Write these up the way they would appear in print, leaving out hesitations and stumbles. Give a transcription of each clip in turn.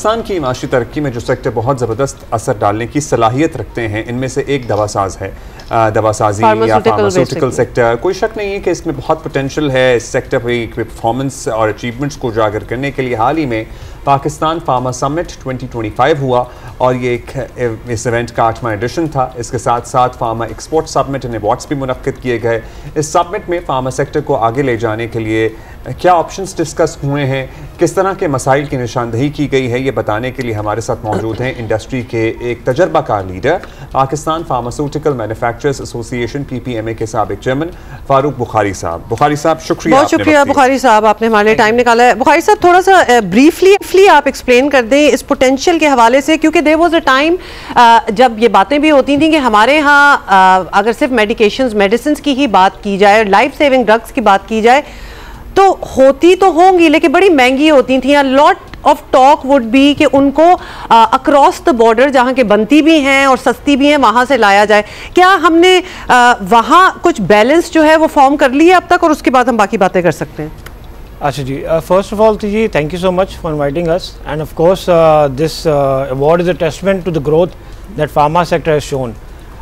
पाकिस्तान की माशी तरक्की में जो सेक्टर बहुत ज़बरदस्त असर डालने की सलाहियत रखते हैं, इनमें से एक दवासाज है। दवासाजी या फार्मास्यूटिकल सेक्टर, कोई शक नहीं है कि इसमें बहुत पोटेंशियल है। इस सेक्टर पर परफॉर्मेंस और अचीवमेंट्स को उजागर करने के लिए हाल ही में पाकिस्तान फार्मा समिट 2025 हुआ और ये इस इवेंट का 8वां एडिशन था। इसके साथ साथ pharma export summit and awards भी मुनक्किद किए गए। इस समिट में फार्मा सेक्टर को आगे ले जाने के लिए क्या ऑप्शंस डिस्कस हुए हैं, किस तरह के मसाइल की निशानदही की गई है, ये बताने के लिए हमारे साथ मौजूद हैं इंडस्ट्री के एक तजर्बाकार leader, Pakistan pharmaceutical manufacturers association PPMA के साबिक चेयरमैन फारूक बुखारी साहब। बुखारी साहब, शुक्रिया। बहुत शुक्रिया बुखारी साहब, आपने हमारे लिए टाइम निकाला है। बुखारी साहब, थोड़ा सा ब्रीफली आप एक्सप्लेन कर दें इस पोटेंशियल के हवाले से, क्योंकि देयर वाज अ टाइम जब ये बातें भी होती थी कि हमारे यहाँ अगर सिर्फ मेडिसिन की ही बात की जाए, लाइफ सेविंग ड्रग्स की बात की जाए तो होती तो होंगी लेकिन बड़ी महंगी होती थी। Lot of talk would be कि उनको अक्रॉस द बॉर्डर जहाँ के बनती भी हैं और सस्ती भी हैं वहाँ से लाया जाए। क्या हमने वहाँ कुछ बैलेंस जो है वो फॉर्म कर लिया अब तक, और उसके बाद हम बाकी बातें कर सकते हैं? अच्छा जी, first of all ji thank you so much for inviting us and of course this award is a testament to the growth that pharma sector has shown.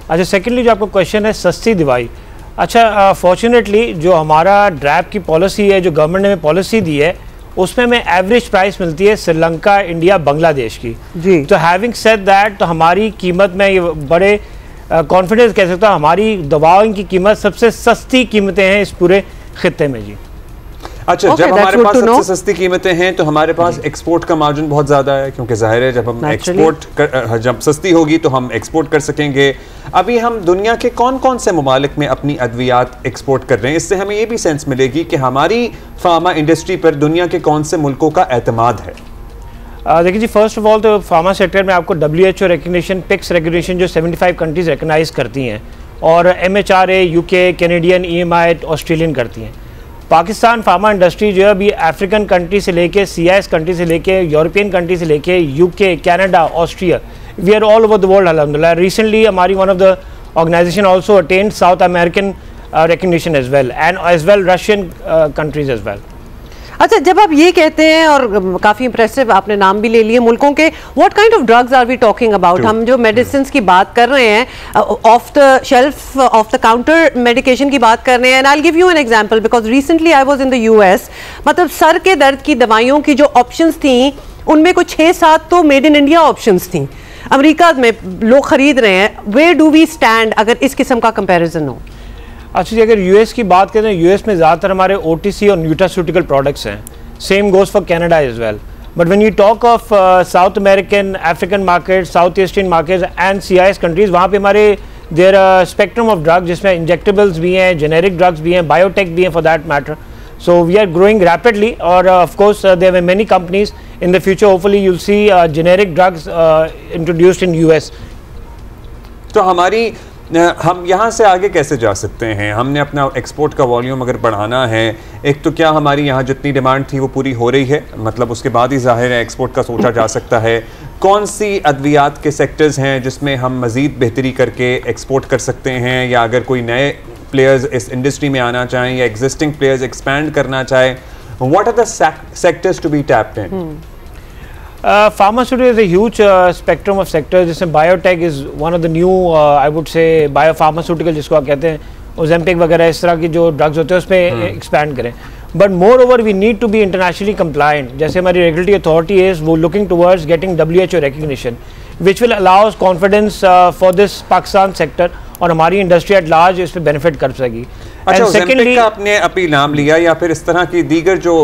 अच्छा, सेकेंडली जो आपका क्वेश्चन है सस्ती दवाई, अच्छा फॉर्चुनेटली जो हमारा ड्रैप की पॉलिसी है, जो गवर्नमेंट ने पॉलिसी दी है, उसमें हमें एवरेज प्राइस मिलती है श्रीलंका, इंडिया, बांग्लादेश की जी। तो हैविंग सेड दैट, तो हमारी कीमत में ये बड़े कॉन्फिडेंस कह सकता हूँ हमारी दवाओं की कीमत सबसे सस्ती कीमतें हैं इस पूरे खित्ते में जी। अच्छा, जब हमारे पास सबसे सस्ती कीमतें हैं तो हमारे पास एक्सपोर्ट का मार्जिन बहुत ज़्यादा है, क्योंकि जाहिर है जब हम जब सस्ती होगी तो हम एक्सपोर्ट कर सकेंगे। अभी हम दुनिया के कौन कौन से ममालिक में अपनी अद्वियात एक्सपोर्ट कर रहे हैं, इससे हमें ये भी सेंस मिलेगी कि हमारी फार्मा इंडस्ट्री पर दुनिया के कौन से मुल्कों का एतमाद है। देखिए जी, फर्स्ट ऑफ ऑल तो फार्मा सेक्टर में आपको WHO रिकग्निशन, PICS रिकग्निशन जो 75 कंट्रीज़ रिकगनाइज करती हैं, और MHRA UK, Canadian, EMI Australian करती हैं। पाकिस्तान फार्मा इंडस्ट्री जो है अभी अफ्रीकन कंट्री से लेके CIS कंट्री से लेके यूरोपियन कंट्री से लेके UK, Canada, Austria, we are all over the world अल्हम्दुलिल्लाह। रिसेंटली हमारी one of the organisation also attend South American recognition as well and as well Russian countries as well. अच्छा, जब आप ये कहते हैं और काफ़ी इंप्रेसिव आपने नाम भी ले लिए मुल्कों के, what kind of drugs are we talking about? हम जो मेडिसिन की बात कर रहे हैं, off the shelf, off the counter medication की बात कर रहे हैं। And I will give you an example because recently I was in the US। मतलब सर के दर्द की दवाइयों की जो ऑप्शंस थी उनमें कुछ 6-7 तो मेड इन इंडिया ऑप्शंस थी, अमेरिका में लोग खरीद रहे हैं। वेयर डू वी स्टैंड अगर इस किस्म का कंपेरिजन हो? अच्छा जी, अगर US की बात करें, US में ज़्यादातर हमारे OTC और न्यूट्रास्यूटिकल प्रोडक्ट्स हैं। Same goes for Canada as well. But when you talk of South American, African market, south eastern markets and CIS countries, वहाँ पे हमारे देयर स्पेक्ट्रम ऑफ ड्रग्स जिसमें इंजेक्टेबल्स भी हैं, जेनेरिक ड्रग्स भी हैं, बायोटेक भी हैं for that matter. So we are growing rapidly और of course there are many companies in the future, hopefully you will see generic drugs introduced in US। तो हम यहाँ से आगे कैसे जा सकते हैं? हमने अपना एक्सपोर्ट का वॉल्यूम अगर बढ़ाना है, एक तो क्या हमारी यहाँ जितनी डिमांड थी वो पूरी हो रही है? मतलब उसके बाद ही जाहिर है एक्सपोर्ट का सोचा जा सकता है। कौन सी अद्वियात के सेक्टर्स हैं जिसमें हम मज़ीद बेहतरी करके एक्सपोर्ट कर सकते हैं, या अगर कोई नए प्लेयर्स इस इंडस्ट्री में आना चाहें या एग्जिस्टिंग प्लेयर्स एक्सपैंड करना चाहें, what are the sectors to be tapped in? Pharmaceutical is a huge spectrum of sectors. जिसमें biotech is one of the new I would say biopharmaceutical जिसको आप कहते हैं, Ozempic वगैरह इस तरह की जो ड्रग्स होते हैं उसमें एक्सपैंड करें। But more over we need to be internationally compliant. जैसे हमारी रेगुलेटरी अथॉरिटी इज वो looking towards getting WHO recognition which will allows confidence for this Pakistan sector, और हमारी इंडस्ट्री एट लार्ज इस पर बेनिफिट कर सकेगी। अच्छा, Ozempic का आपने अभी नाम लिया, या फिर इस तरह की दीगर जो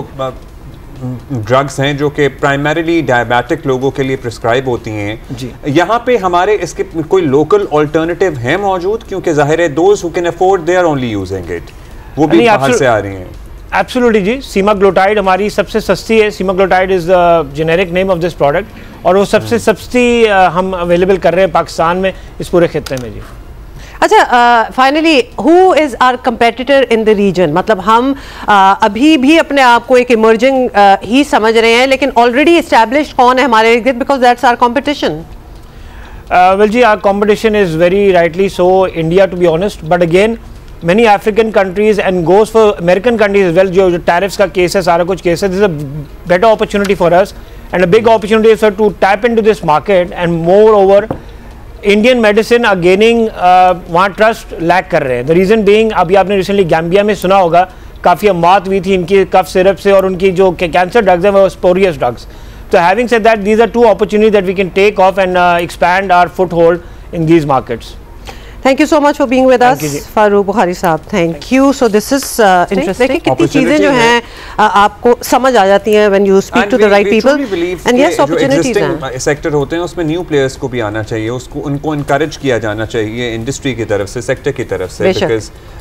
ड्रग्स हैं जो कि प्राइमरीली डायबिटिक लोगों के लिए प्रिस्क्राइब होती हैं, यहाँ पे हमारे इसके कोई लोकल अल्टरनेटिव है मौजूद? क्योंकि जाहिर है those who can afford they are only using it, वो भी बाहर से आ रही हैं। एब्सोल्युटली जी, सीमाग्लोटाइड हमारी सबसे सस्ती है। Semaglutide is the generic name of this product, और वो सबसे सस्ती हम अवेलेबल कर रहे हैं पाकिस्तान में इस पूरे खित्ते में जी। अच्छा, finally who is our competitor in the region? मतलब हम अभी भी अपने आप को एक इमर्जिंग ही समझ रहे हैं, लेकिन ऑलरेडी एस्टैब्लिश्ड कौन है हमारे इर्द गिर्द? Because that's our competition. Well जी, our competition is very rightly so India to be honest, but again many African countries and goes for American countries as well. जो टैरिफ्स का केस है, सारा कुछ केस है, this is a better opportunity for us and a big opportunity sir to tap into this market, and moreover Indian medicine are gaining वहाँ trust lack कर रहे हैं. द रीज़न बीइंग अभी आपने रिसेंटली गैम्बिया में सुना होगा काफ़ी अमात हुई थी इनकी कफ सिरप से, और उनकी जो कैंसर ड्रग्स हैं वो स्पोरियस ड्रग्स. तो having said that these are two opportunities that we can take off and expand our foothold in these markets. Thank you so much for being with us, Farooq Bukhari साहब. Thank you. So this is interesting. कितनी चीजें जो हैं आपको समझ आ जाती हैं when you speak to the right people. And yes, opportunities हैं. सेक्टर होते हैं उसमें न्यू प्लेयर्स को भी आना चाहिए, उसको उनको इनकरेज किया जाना चाहिए इंडस्ट्री की तरफ से, सेक्टर की तरफ से, because